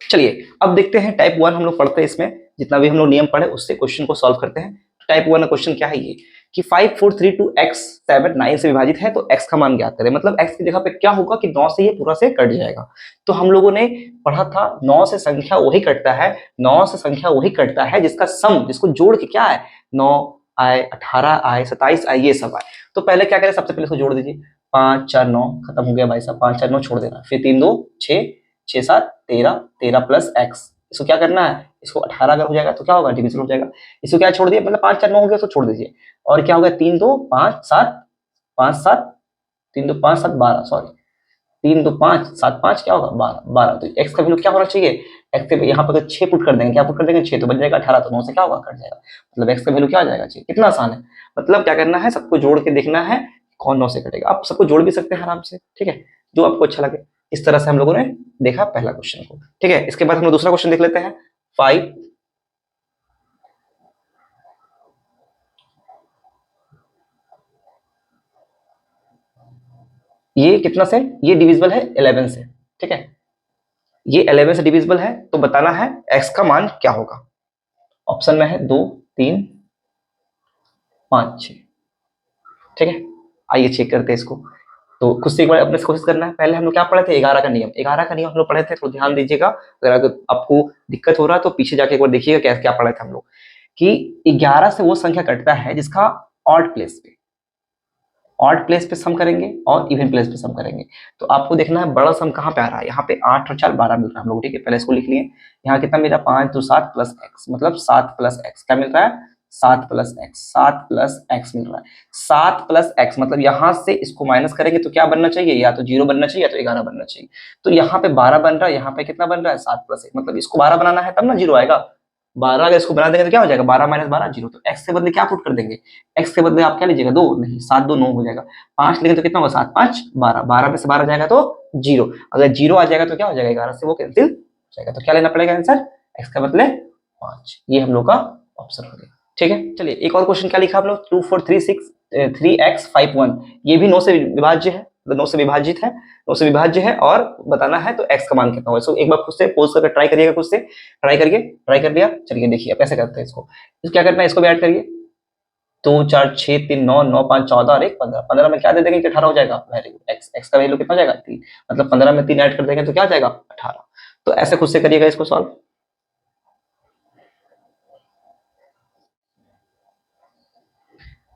चलिए अब देखते हैं टाइप 1 हम लोग पढ़ते हैं, इसमें जितना भी हम लोग नियम पढ़े उससे क्वेश्चन को सॉल्व करते हैं। टाइप 1 का क्वेश्चन क्या है ये कि 5432 x 7 9 से विभाजित है तो x का मान ज्ञात करें। मतलब x की जगह पे क्या होगा कि 9 से ये पूरा से कट जाएगा। तो हम लोगों ने पढ़ा था 9 से संख्या वही कटता है, 9 से संख्या वही कटता है जिसका सम, जिसको जोड़ के क्या है 9 आए 18 आए 27 आए ये सब आए। तो पहले क्या करें, सबसे पहले इसको जोड़ दीजिए। 5 4 9 खत्म हो गया भाई साहब, 5 4 9 छोड़ देना, फिर 3 2 6 6 7 13 13 प्लस x, इसको क्या करना है, इसको 18 अगर हो जाएगा तो क्या होगा डिविजन हो जाएगा। इसको क्या छोड़ दिया, मतलब 5 4 9 हो गया तो छोड़ दीजिए। और क्या होगा 3 2 5 7 5 7 3 2 5 7 12, सॉरी 3 2 5 7 5 क्या होगा 12 12। तो x का वैल्यू क्या होना चाहिए, x के यहाँ पर 6 पुट कर देंगे, क्या पुट कर देंगे 6 तो बन जाएगा 18, तो 9 से क्या होगा कट जाएगा। मतलब x का वैल्यू क्या आ जाएगा, कितना आसान है। मतलब क्या करना है, सबको जोड़ के देखना है कौन 9 से कटेगा। आप सबको जोड़ भी सकते हैं आराम से, ठीक है, जो आपको अच्छा लगे। इस तरह से हम लोगों ने देखा पहला क्वेश्चन को, ठीक है। इसके बाद हम लोग दूसरा क्वेश्चन देख लेते हैं। 5 ये कितना से, ये डिविजिबल है 11 से, ठीक है, ये 11 से डिविजिबल है तो बताना है x का मान क्या होगा। ऑप्शन में है 2 3 5 6, ठीक है। आइए चेक करते हैं इसको। तो खुद से एक बार अपने से कोशिश करना है। पहले हम लोग क्या पढ़े थे, 11 का नियम, 11 का नियम हम लोग पढ़े थे, तो ध्यान दीजिएगा। अगर आपको दिक्कत हो रहा है तो पीछे जाके एक बार देखिएगा क्या क्या पढ़े थे हम लोग। कि 11 से वो संख्या कटता है जिसका ऑड प्लेस पे, ऑड प्लेस पे सम करेंगे और इवन प्लेस पे सम करेंगे। तो आपको देखना है बड़ा सम कहाँ पे आ रहा है, यहाँ पे 8 और 4 12 मिल रहा है हम लोग, ठीक है। पहले इसको लिख लिए, यहाँ कितना मिल रहा है 5 2 7 प्लस एक्स, मतलब 7 प्लस एक्स क्या मिल रहा है 7 प्लस एक्स, 7 प्लस एक्स मिल रहा है। 7 प्लस एक्स मतलब यहाँ से इसको माइनस करेंगे तो क्या बनना चाहिए, या तो 0 बनना चाहिए या तो 11 बनना चाहिए। तो यहाँ पे 12 बन रहा है, यहाँ पे कितना बन रहा है 7 प्लस 1, मतलब इसको 12 बनाना है तब ना 0 आएगा। 12 अगर इसको बना देंगे तो क्या हो जाएगा 12 माइनस 12 0। तो एक्स के बदले क्या पुट कर देंगे, एक्स के बदले आप क्या लीजिएगा 2, नहीं 7 2 9 हो जाएगा। 5 लेंगे तो कितना होगा 7 5 12, 12 में से 12 जाएगा तो 0। अगर 0 आ जाएगा तो क्या हो जाएगा 11 से वो कैंसिल हो जाएगा। तो क्या लेना पड़ेगा आंसर, एक्स का बदले 5। ये हम लोग का ऑप्शन हो गया, ठीक है। चलिए एक और क्वेश्चन क्या लिखा आप लोग, 2 4 3 6 3x 5 1, ये भी 9 से विभाज्य है, 9 से विभाजित है, 9 से विभाज्य है और बताना है तो x का मान कितना होगा। इसको एक बार खुद से पोज करके ट्राई करिएगा, खुद से ट्राई करिए, ट्राई कर लिया। चलिए देखिए अब कैसे करते हैं इसको, क्या करना है इसको भी ऐड करिए। 2 4 6 3 9 9 5 14 और 1 15, 15 में क्या दे देंगे कि 18 हो जाएगा। वेरी गुड, एक्स एक्स का वैल्यू कितना हो जाएगा 3, मतलब 15 में 3 ऐड कर देंगे तो क्या हो जाएगा 18। तो ऐसे खुद से करिएगा इसको सॉल्व।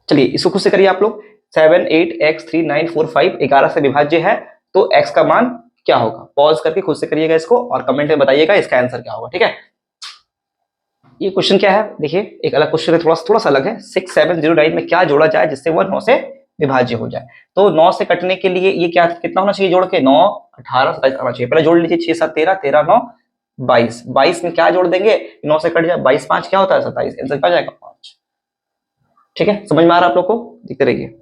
चलिए इसको खुद से करिए आप लोग। 7 8 x 3 9 4 5 11 से विभाज्य है तो x का मान क्या होगा। पॉज करके खुद से करिएगा इसको और कमेंट में बताइएगा इसका आंसर क्या होगा, ठीक है। ये क्वेश्चन क्या है देखिए, एक अलग क्वेश्चन है, थोड़ा सा अलग है। 6 7 0 9 में क्या जोड़ा जाए जिससे वह 9 से विभाज्य हो जाए। तो 9 से कटने के लिए ये क्या कितना होना चाहिए जोड़ के, 9 18 27 आना चाहिए। पहले जोड़ लीजिए, 6 7 13 13 9 22, 22 में क्या जोड़ देंगे 9 से कट जाए, 22 5 क्या होता है 27, आंसर क्या जाएगा 5, ठीक है। समझ में आ रहा है आप लोग को, देखते रहिए।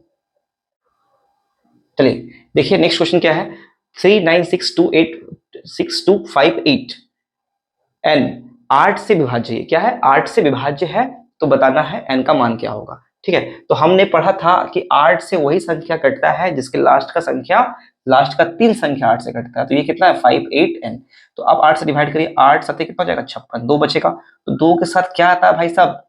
चलिए देखिए नेक्स्ट क्वेश्चन क्या है, 3 9 6 2 8 6 2 5 8 एन 8 से विभाज्य है, क्या है 8 से विभाज्य है तो बताना है एन का मान क्या होगा, ठीक है। तो हमने पढ़ा था कि 8 से वही संख्या कटता है जिसके लास्ट का संख्या, लास्ट का 3 संख्या 8 से कटता है। तो ये कितना है 5 8 एन। तो अब 8 से डिवाइड करिए, 8 7 कितना हो जाएगा 56, 2 बचेगा। तो 2 के साथ क्या आता है भाई साहब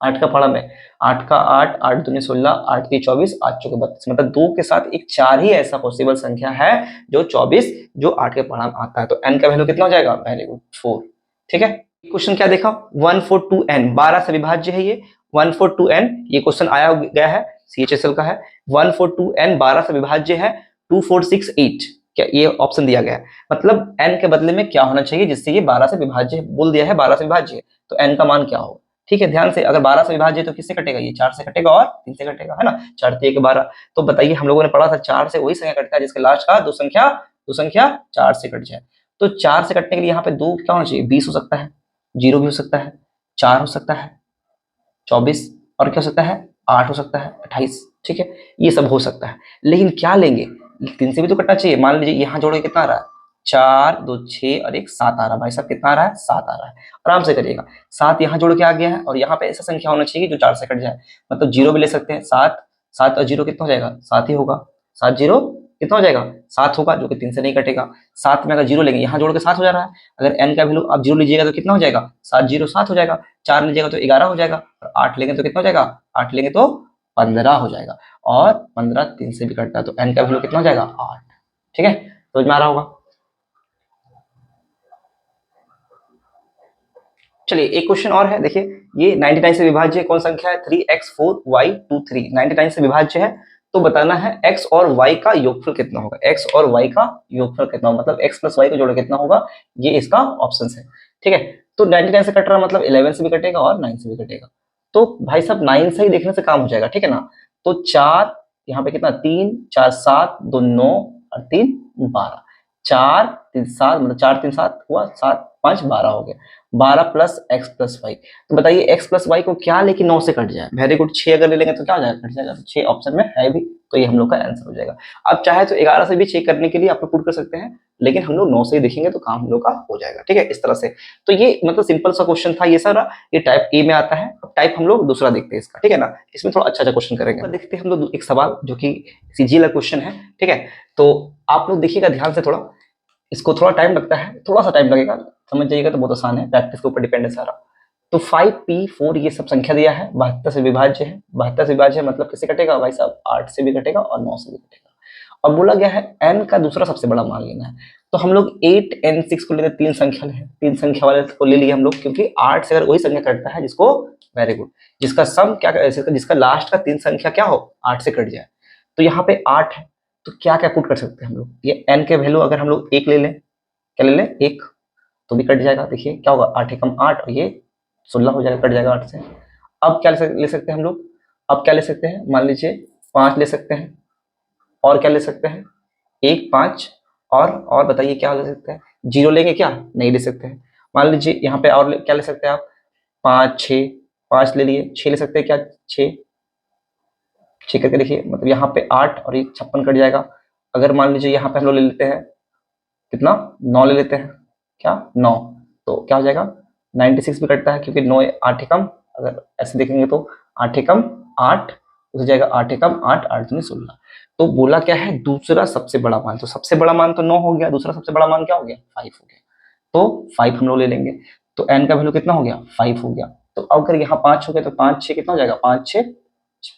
8 का पढ़ा में, 8 का 8 8 दूनी 16 8 की 24 8 चौके 32, मतलब 2 के साथ एक 4 ही ऐसा पॉसिबल संख्या है जो 24 जो 8 के पढ़ा में आता है। तो n का वैल्यू कितना हो जाएगा, वेरी गुड 4, ठीक है। क्वेश्चन क्या देखा 142n 12 से विभाज्य है ये 142n, ये क्वेश्चन आया गया है CHSL का है। 142n 12 से विभाज्य है 2468, क्या ये ऑप्शन दिया गया है। मतलब n के बदले में क्या होना चाहिए जिससे ये 12 से विभाज्य बोल दिया है, 12 से विभाज्य है तो n का मान क्या होगा, ठीक है। ध्यान से, अगर 12 से विभाज्य तो किससे कटेगा, ये 4 से कटेगा और 3 से कटेगा, है ना, 4 3 12। तो बताइए हम लोगों ने पढ़ा था 4 से वही संख्या कटता है जिसके लास्ट का दो संख्या 4 से कट जाए। तो 4 से कटने के लिए यहाँ पे 2 क्या होना चाहिए 20 हो सकता है, 0 भी हो सकता है, 4 हो सकता है, 24 और क्या हो सकता है 8 हो सकता है, 28, ठीक है। ये सब हो सकता है, लेकिन क्या लेंगे 3 से भी तो कटना चाहिए। मान लीजिए यहाँ जोड़े कितना आ रहा है 4 2 6 और 1 7 आ रहा है, भाई साहब कितना आ रहा है 7 आ रहा है। आराम से करिएगा, 7 यहाँ जोड़ के आ गया है और यहाँ पे ऐसा संख्या होना चाहिए जो 4 से कट जाए, मतलब 0 भी ले सकते हैं। 7 7 और 0 कितना हो जाएगा 7 ही होगा, 7 0 कितना हो जाएगा 7 होगा, जो कि 3 से नहीं कटेगा। 7 में अगर 0 लेंगे, यहाँ जोड़ के 7 हो जा रहा है, अगर n का वैल्यू आप 0 लीजिएगा तो कितना हो जाएगा 7 0 7 हो जाएगा। 4 लीजिएगा तो 11 हो जाएगा, और 8 लेंगे तो कितना हो जाएगा 8 लेंगे तो 15 हो जाएगा, और 15 3 से भी कटता है तो n का वैल्यू कितना हो जाएगा 8। ठीक है, समझ में आ रहा होगा। चलिए एक क्वेश्चन और है, देखिए ये 99 से विभाज्य कौन संख्या है 3x4y23, 99 से विभाज्य है, तो बताना है x और y का योगफल कितना होगा, x और y का योगफल कितना होगा, मतलब x प्लस y को जोड़े कितना होगा, ये इसका ऑप्शन है। ठीक है, तो 99 से कट रहा मतलब 11 से भी कटेगा और 9 से भी कटेगा, तो भाई साहब 9 से ही देखने से काम हो जाएगा। ठीक है ना, तो 4 यहाँ पे कितना 3 4 7 2 9 और 3 12, 4 3 7 मतलब 4 3 7 हुआ 7 5 12 हो गया, 12 प्लस एक्स प्लस वाई। तो बताइए x प्लस वाई को क्या लेके 9 से कट जाए, वेरी गुड, 6 अगर ले लेंगे तो क्या हो जाएगा कट जाएगा, तो 6 ऑप्शन में है भी, तो ये हम लोग का आंसर हो जाएगा। अब चाहे तो 11 से भी चेक करने के लिए आप लोग पुट कर सकते हैं, लेकिन हम लोग 9 से ही देखेंगे तो काम हम लोग का हो जाएगा। ठीक है, इस तरह से। तो ये मतलब सिंपल सा क्वेश्चन था ये सारा, ये टाइप ए में आता है। अब टाइप हम लोग दूसरा देखते हैं इसका, ठीक है ना, इसमें थोड़ा अच्छा क्वेश्चन करेंगे। देखते हैं हम लोग एक सवाल जो कि सीजीएल क्वेश्चन है। ठीक है, तो आप लोग देखिएगा ध्यान से, थोड़ा इसको थोड़ा टाइम लगता है, थोड़ा सा टाइम लगेगा, समझ जाइएगा तो बहुत आसान है, प्रैक्टिस के ऊपर डिपेंड है सारा। तो 5p4 ये सब संख्या दिया है, 72 से विभाज्य है, 72 से विभाज्य है मतलब किससे कटेगा भाई साहब 8 से भी कटेगा और 9 से भी कटेगा। अब बोला गया है n का दूसरा सबसे बड़ा मान लेना है, तो हम लोग 8 n 6 को लेते, तीन संख्या है, तीन संख्या वाले को ले लिए हम लोग, क्योंकि 8 से अगर वही संख्या कटता है जिसको, वेरी गुड, जिसका सम क्या, जिसका लास्ट का तीन संख्या क्या हो 8 से कट जाए, तो यहाँ पे 8 है, तो क्या क्या पुट कर सकते हैं हम लोग, ये n के वैल्यू अगर हम लोग 1 ले लें, क्या ले लें 1, तो भी कट जाएगा, देखिए क्या होगा 8 एकम 8 और ये 16 हो जाएगा, कट जाएगा 8 से। अब क्या ले सकते हैं हम लोग, अब क्या ले सकते हैं, मान लीजिए 5 ले सकते हैं, और क्या ले सकते हैं 1 5, और बताइए क्या ले सकते हैं, 0 लेंगे क्या, नहीं ले सकते हैं। मान लीजिए यहाँ पे और क्या ले सकते हैं आप, 5 6, 5 ले लिए, 6 ले सकते हैं क्या, 6 6 करके देखिए, मतलब यहाँ पे 8 और ये 56 कट जाएगा। अगर मान लीजिए यहाँ पे हम लोग ले लेते हैं कितना 9 ले लेते हैं, क्या 9, तो क्या हो जाएगा 96 भी कटता है, क्योंकि 9 8 एकम, अगर ऐसे देखेंगे तो 8 एकम 8 हो जाएगा, 8 एकम 8 8 दूनी 16। तो बोला क्या है दूसरा सबसे बड़ा मान, तो सबसे बड़ा मान तो 9 हो गया, दूसरा सबसे बड़ा मान क्या हो गया 5 हो गया, तो 5 हम लोग ले लेंगे, तो n का वैल्यू कितना हो गया 5 हो गया। तो अगर यहाँ 5 हो गया तो 5 6 कितना हो जाएगा 5 6,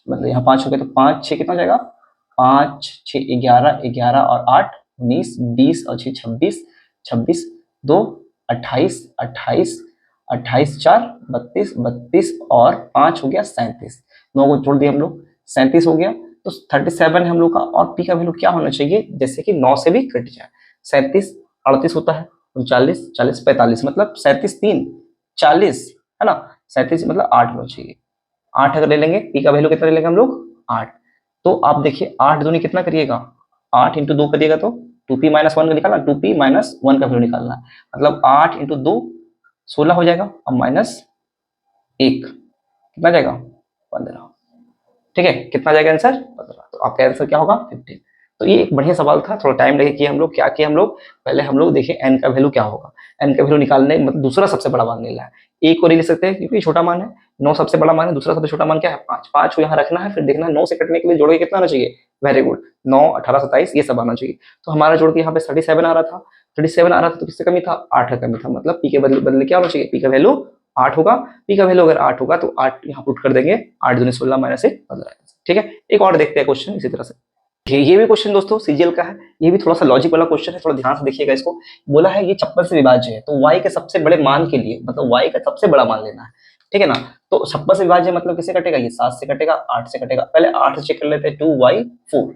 मतलब यहाँ 5 हो गया तो 5 6 कितना हो जाएगा 5 6 11 11 और 8 19 20 और 6 26 26 2 28 28 28 4 32 32 और 5 हो गया 37, 9 को जोड़ दिया हम लोग 37 हो गया, तो 37 है हम लोग का, और पी का वैल्यू क्या होना चाहिए जैसे कि 9 से भी कट जाए, 37 38 होता है, 39 40 45 मतलब 37 3 40 है ना, 37 मतलब 8 होना चाहिए, 8 अगर ले लेंगे पी का वैल्यू कितना ले लेंगे हम लोग 8, तो आप देखिए 8 दूनी कितना करिएगा 8 इंटू 2 करिएगा तो 2p माइनस 1 का निकालना, 2p माइनस 1 का वैल्यू निकालना है, मतलब 8 इंटू 2 16 हो जाएगा, अब माइनस 1 कितना जाएगा 15। ठीक है, कितना जाएगा आंसर 15, तो आपका आंसर क्या होगा 15। तो ये एक बढ़िया सवाल था, थोड़ा टाइम लगे कि हम लोग क्या किए, हम लोग पहले हम लोग देखें n का वैल्यू क्या होगा, n का वैल्यू निकालने मतलब दूसरा सबसे बड़ा मान लेना है, एक को ले सकते हैं क्योंकि छोटा मान है, 9 सबसे बड़ा मान है, दूसरा सबसे छोटा मान क्या है 5, 5 को यहाँ रखना है, फिर देखना है 9 से कटने के लिए जोड़ के कितना आना चाहिए, वेरी गुड 9 18 27 ये सब आना चाहिए, तो हमारा जोड़ के यहाँ पे 37 आ रहा था, 37 आ रहा था तो किससे कमी था 8 का कमी था, मतलब पी के बदले क्या होना चाहिए, पी का वैल्यू 8 होगा, पी का वैल्यू अगर 8 होगा तो 8 यहाँ पुट कर देंगे, 8 दूनी 16 माइनस 1 15। ठीक है, एक और देखते हैं क्वेश्चन इसी तरह से, ये भी क्वेश्चन दोस्तों सीजीएल का है, ये भी थोड़ा सा लॉजिक वाला क्वेश्चन है, थोड़ा ध्यान से देखिएगा इसको। बोला है ये 56 से विभाज्य है, तो y के सबसे बड़े मान के लिए मतलब y का सबसे बड़ा मान लेना है, ठीक है ना, तो 56 से विभाज्य मतलब किससे कटेगा, ये 7 से कटेगा 8 से कटेगा, पहले 8 से चेक कर लेते हैं 2y4,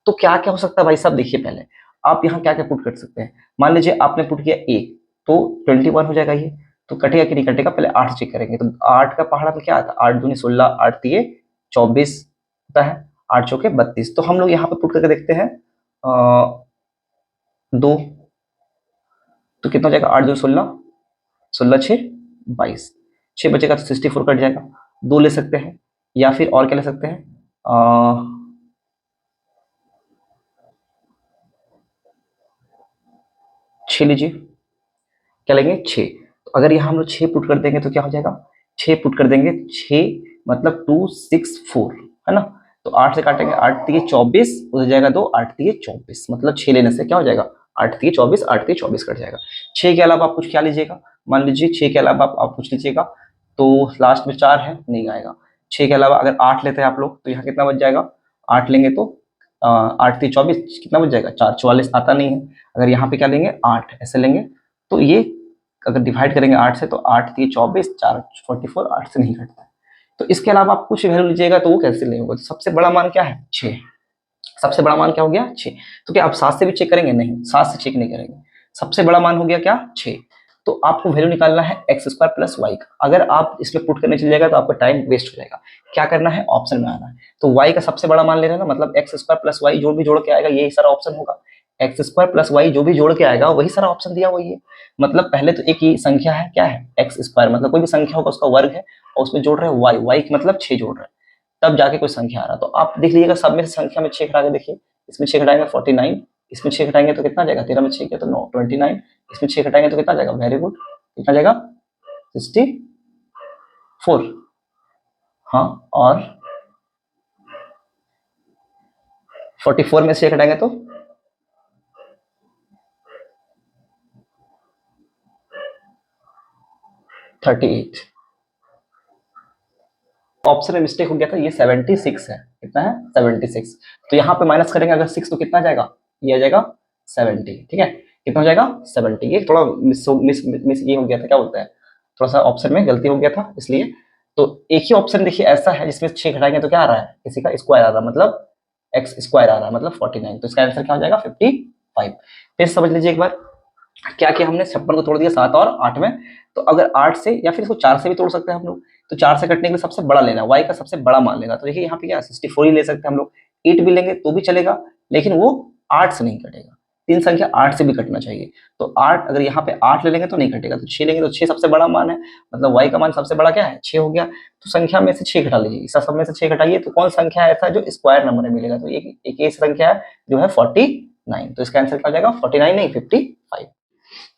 तो क्या क्या हो सकता है भाई साहब, देखिए पहले आप यहाँ क्या क्या पुट कर सकते हैं, मान लीजिए आपने पुट किया a, तो 21 हो जाएगा, ये तो कटेगा कि नहीं कटेगा, पहले 8 चेक करेंगे, तो 8 का पहाड़ा में क्या आता है 8 दूनी 16 8 दिए 24 होता है, 8 चौके 32, तो हम लोग यहाँ पे पुट करके देखते हैं 2, तो कितना हो जाएगा 8 दूनी 16 16 6 22, 6 बचेगा तो 64 कट जाएगा, 2 ले सकते हैं, या फिर और क्या ले सकते हैं 6 लीजिए, क्या लेंगे 6, तो अगर यहाँ हम लोग 6 पुट कर देंगे तो क्या हो जाएगा 6 पुट कर देंगे 6 मतलब 264 है ना, तो 8 से काटेंगे, 8 तिये 24, उधर जाएगा 2, 8 तिये 24, मतलब 6 लेने से क्या हो जाएगा, 8 तिये 24, 8 तिये 24 कट जाएगा। 6 के अलावा आप कुछ क्या लीजिएगा, मान लीजिए 6 के अलावा आप कुछ लीजिएगा, तो लास्ट में 4 है, नहीं आएगा। 6 के अलावा अगर 8 लेते हैं आप लोग, तो यहाँ कितना बच जाएगा, 8 लेंगे तो 8 तिये 24, कितना बच जाएगा, 4, 44 आता नहीं है। अगर यहाँ पे क्या लेंगे, 8 ऐसे लेंगे, तो ये अगर डिवाइड करेंगे 8 से, तो 8 तिये 24, 4 44, 8 से नहीं घटता है। तो इसके अलावा आप कुछ वैल्यू लीजिएगा तो वो कैंसिल नहीं होगा। तो सबसे बड़ा मान क्या है, 6। सबसे बड़ा मान क्या हो गया, 6। तो क्या आप 7 से भी चेक करेंगे, नहीं, 7 से चेक नहीं करेंगे। सबसे बड़ा मान हो गया क्या, 6। तो आपको वैल्यू निकालना है एक्स स्क्वायर प्लस वाई का। अगर आप इसमें पुट करने चले जाएगा तो आपका टाइम वेस्ट हो जाएगा। क्या करना है, ऑप्शन में आना है। तो वाई का सबसे बड़ा मान ले रहे हैं ना, मतलब एक्स स्क्वायर प्लस वाई जो भी जोड़ के आएगा यही सारा ऑप्शन होगा। एक्स स्क्वायर प्लस वाई जो भी जोड़ के आएगा वही सारा ऑप्शन दिया हुआ है। मतलब पहले तो एक ही संख्या है, क्या है, एक्स स्क्वायर, मतलब कोई भी संख्या होगा उसका वर्ग है, और उसमें जोड़ रहे हैं वाई, वाई मतलब 6 जोड़ रहे हैं, तब जाके कोई संख्या आ रहा है। तो आप देख लीजिएगा सब में से संख्या में 6 घटा के देखिए, इसमें 6 घटाएंगे 49, इसमें 6 घटाएंगे तो कितना जाएगा, 13 में 6 किया तो 9, 29, इसमें 6 घटाएंगे तो कितना जाएगा, वेरी गुड, कितना जाएगा, 64। हाँ, और 44 में 6 घटाएंगे तो 38। ऑप्शन में मिस्टेक हो गया था, ये 76 है, कितना है, 76। तो यहाँ पे माइनस करेंगे अगर 6 तो कितना जाएगा, ये आ जाएगा 70, ठीक है, कितना हो जाएगा 70। ये थोड़ा मिस ये हो गया था, क्या बोलते हैं, थोड़ा सा ऑप्शन में गलती हो गया था इसलिए। तो एक ही ऑप्शन देखिए ऐसा है जिसमें 6 घटाएंगे तो क्या आ रहा है, किसी का स्क्वायर आ रहा है, मतलब एक्स स्क्वायर आ रहा है, मतलब 49। तो इसका आंसर क्या हो जाएगा, 55। फिर समझ लीजिए एक बार, क्या किया हमने, 56 को तोड़ दिया 7 और 8 में। तो अगर 8 से या फिर इसको 4 से भी तोड़ सकते हैं हम लोग। तो 4 से कटने के लिए सबसे बड़ा लेना है, y का सबसे बड़ा मान लेना। तो देखिए यहाँ पे क्या 64 ही ले सकते हैं हम लोग, 8 भी लेंगे तो भी चलेगा, लेकिन वो 8 से नहीं कटेगा। तीन संख्या 8 से भी कटना चाहिए। तो 8 अगर यहाँ पे 8 ले लेंगे तो नहीं कटेगा, तो 6 लेंगे तो 6 सबसे बड़ा मान है, मतलब y का मान सबसे बड़ा क्या है, 6 हो गया। तो संख्या में से 6 घटा लीजिए, इस सब में से 6 घटाइए तो कौन संख्या ऐसा है जो स्क्वायर नंबर में मिलेगा, तो एक ये संख्या है जो है 49। तो इसका आंसर क्या हो जाएगा, 49 नहीं 55।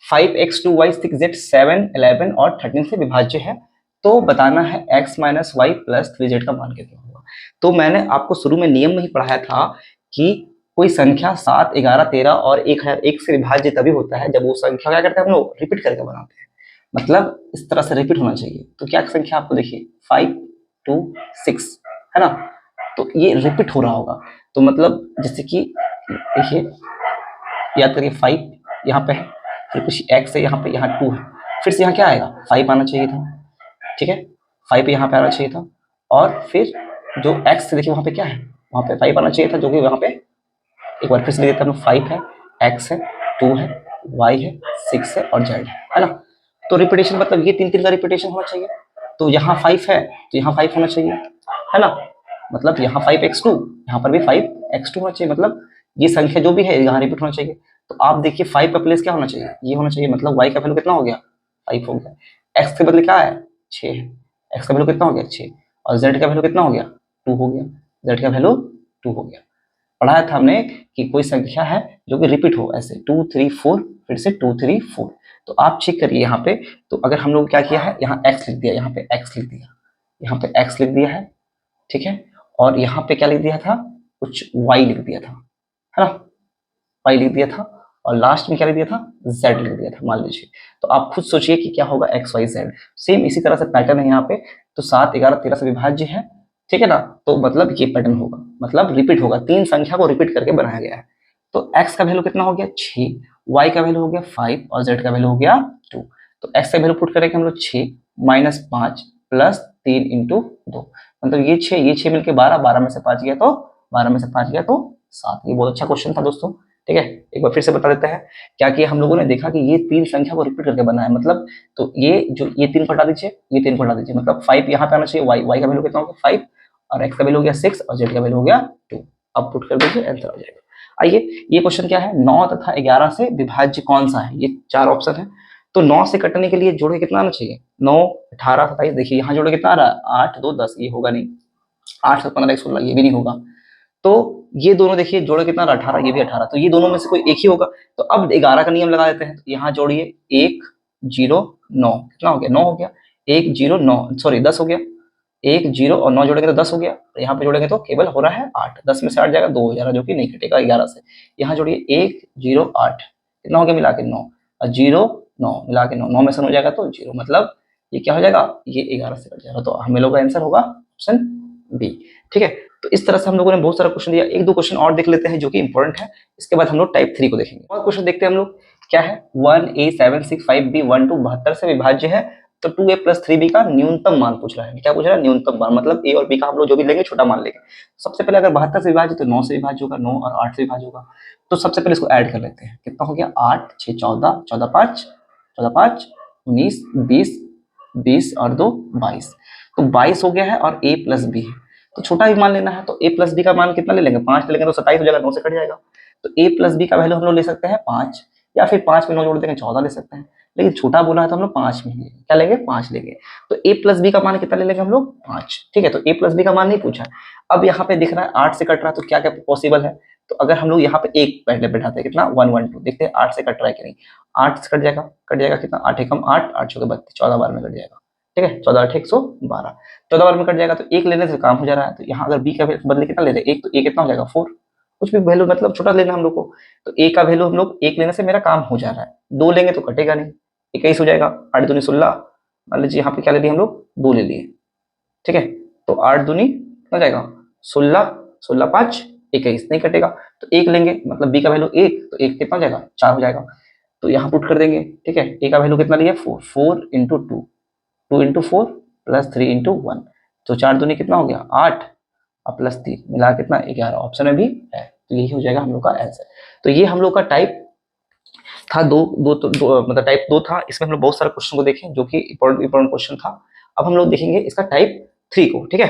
5x 2y 6z 7 11 और 13 से विभाज्य है, तो बताना है x minus Y plus 3z का मान कितना होगा। तो मैंने आपको शुरू में नियम में ही पढ़ाया था कि कोई संख्या 7 11 13 और 1001 से विभाज्य तभी होता है जब वो संख्या क्या करते हैं हम लोग, रिपीट करके बनाते हैं, मतलब इस तरह से रिपीट होना चाहिए। तो क्या संख्या आपको देखिए 5 2 6 है ना, तो ये रिपीट हो रहा होगा। तो मतलब जैसे कि देखिए, याद करिए 5 यहाँ पे है, फिर कुछ x है यहाँ पे, यहाँ 2 है, फिर से यहाँ क्या आएगा 5 आना चाहिए था, ठीक है, 5 यहाँ पे आना चाहिए था। और फिर जो x से देखिए वहाँ पे क्या है, वहाँ पे 5 आना चाहिए था, जो कि वहाँ पे एक बार फिर से देता हूँ, 5 है, x है, 2 है, y है, 6 है और z है ना। तो रिपीटेशन मतलब ये तीन तीन का रिपीटेशन होना चाहिए। तो यहाँ 5 है तो यहाँ 5 होना चाहिए, है ना, मतलब यहाँ 5x2, यहाँ पर भी 5x2 होना चाहिए, मतलब ये संख्या जो भी है यहाँ रिपीट होना चाहिए। तो आप देखिए 5 का प्लेस क्या होना चाहिए, ये होना चाहिए, मतलब y का वैल्यू कितना हो गया, 5 हो गया। x के बदले क्या है, 6 है, x का वैल्यू कितना हो गया 6, और z का वैल्यू कितना हो गया 2 हो गया, z का वैल्यू 2 हो गया। पढ़ाया था हमने कि कोई संख्या है जो कि रिपीट हो ऐसे 2 3 4, फिर से 2 3 4। तो आप चेक करिए यहाँ पे, तो अगर हम लोग क्या किया है, यहाँ x लिख दिया, यहाँ पे x लिख दिया, यहाँ पे x लिख दिया है, ठीक है, और यहाँ पे क्या लिख दिया था, कुछ y लिख दिया था, है ना, y लिख दिया था, और लास्ट में क्या लिख दिया था, z लिख दिया था मान लीजिए। तो आप खुद सोचिए कि क्या होगा x y z। सेम इसी तरह से पैटर्न है यहाँ पे। तो 7 11 13 से विभाज्य है, ठीक है ना, तो मतलब ये पैटर्न होगा, मतलब रिपीट होगा, तीन संख्या को रिपीट करके बनाया गया है। तो x का वैल्यू कितना हो गया 6, y का वैल्यू हो गया 5 और z का वैल्यू हो गया 2। तो x का वैल्यू पुट करेंगे हम लोग 6 माइनस 5 प्लस 3 इंटू 2, मतलब ये 6 मिलकर 12, 12 में से 5 गया तो 12 में से 5 गया तो 7। ये बहुत अच्छा क्वेश्चन था दोस्तों, ठीक है। एक बार फिर से बता देते हैं क्या किया हम लोगों ने, देखा कि ये तीन संख्या को रिपीट करके बना है, मतलब तो ये जो ये 3 को हटा दीजिए, ये 3 को हटा दीजिए, मतलब 5 यहाँ पे आना चाहिए, y का वैल्यू कितना हो गया 5 और x का वैल्यू हो गया 6 और z का वैल्यू हो गया 2। अब पुट कर दीजिए, आंसर आ जाएगा। आइए ये क्वेश्चन क्या है, 9 तथा 11 से विभाज्य कौन सा है, ये चार ऑप्शन है। तो 9 से कटने के लिए जोड़े कितना आना चाहिए, 9 18 27, देखिए यहाँ जोड़े कितना आ रहा है 8 2 10, ये होगा नहीं, 8 7 15 16, ये भी नहीं होगा। तो ये दोनों देखिए जोड़े कितना 18, ये भी 18, तो ये दोनों में से कोई एक ही होगा। तो अब 11 का नियम लगा देते हैं, तो यहाँ जोड़िए 1 0 9, कितना हो गया 9 हो गया, 1 0 9 सॉरी 10 हो गया, 1 0 और 9 जोड़ेंगे तो 10 हो गया, यहाँ पे जोड़ेंगे तो केवल हो रहा है 8, 10 में से 8 जाएगा 2 हो जाएगा, जो कि नहीं कटेगा 11 से। यहाँ जोड़िए 1 0 8, कितना हो गया मिला के 9, और 0 9 मिला के 9, 9 में से हो जाएगा तो 0, मतलब ये क्या हो जाएगा, ये 11 से कट जाएगा। तो हम लोग का आंसर होगा ऑप्शन बी। ठीक है, तो इस तरह से हम लोगों ने बहुत सारा क्वेश्चन दिया। एक दो क्वेश्चन और देख लेते हैं जो कि इंपॉर्टेंट है, इसके बाद हम लोग टाइप 3 को देखेंगे। और क्वेश्चन देखते हैं हम लोग, क्या है 1a 765b 1 to 72 से विभाज्य है, तो 2a + 3b का न्यूनतम मान पूछ रहा है। क्या पूछ रहा है, न्यूनतम मान, मतलब a और b का हम लोग जो भी लेंगे छोटा मान लेंगे। सबसे पहले अगर 72 से विभाज्य तो 9 से विभाज्य होगा, 9 और 8 से विभाज्य होगा। तो सबसे पहले इसको ऐड कर लेते हैं, कितना हो गया 8 6 14, 14 5 14 5 19 20 20 और 2 22, तो 22 हो गया है और a + b है, तो छोटा भी मान लेना है। तो a + b का मान कितना ले लेंगे, 5 ले लेंगे तो 27 हो जाएगा, 9 से कट जाएगा। तो a + b का वैल्यू हम लोग ले सकते हैं 5, या फिर 5 में 9 जोड़ देंगे 14 ले सकते हैं, लेकिन छोटा बोला है तो हम लोग 5 में लेंगे। क्या लेंगे, 5 लेंगे। तो a + b का मान कितना ले लेंगे हम लोग 5। ठीक है, तो a + b का मान नहीं पूछा। अब यहाँ पे दिख रहा है 8 से कट रहा है, तो क्या क्या पॉसिबल है। तो अगर हम लोग यहाँ पे एक पहले बैठाते हैं, कितना 1 1 2, देखते हैं 8 से कट रहा है कि नहीं। 8 से कट जाएगा कितना, 8 एकम 8, 8 चौके 32, 14 बार में कट जाएगा। ठीक है, 14 8 112, 14 बार में कट जाएगा। तो एक लेने से काम हो जा रहा है। तो यहाँ अगर b का बदले कितना ले रहे हैं, एक, तो a कितना हो जाएगा 4, कुछ भी वैल्यू मतलब छोटा लेना हम लोग को। तो a का वैल्यू हम लोग एक लेने से मेरा काम हो जा रहा है, 2 लेंगे तो कटेगा नहीं, 21 हो जाएगा। 8 दूनी 16, मान लीजिए यहाँ पे क्या ले लिए हम लोग 2 ले लिए। ठीक है, तो 8 दूनी कितना जाएगा 16, 16 5 21, नहीं कटेगा। तो एक लेंगे, मतलब b का वैल्यू 1, तो 1 कितना हो जाएगा 4 हो जाएगा। तो यहाँ पुट कर देंगे। ठीक है, a का वैल्यू कितना लिया 4, 4 इंटू 2, 2 इंटू 4 प्लस 3 इंटू 1, तो 4 दूनी कितना हो गया 8 और प्लस 3 मिला कितना 11, ऑप्शन में भी है। तो यही हो जाएगा हम लोग का आंसर। तो ये हम लोग का टाइप था मतलब टाइप 2 था। इसमें हम लोग बहुत सारे क्वेश्चन को देखें जो कि इंपॉर्टेंट क्वेश्चन था। अब हम लोग देखेंगे इसका टाइप 3 को। ठीक है,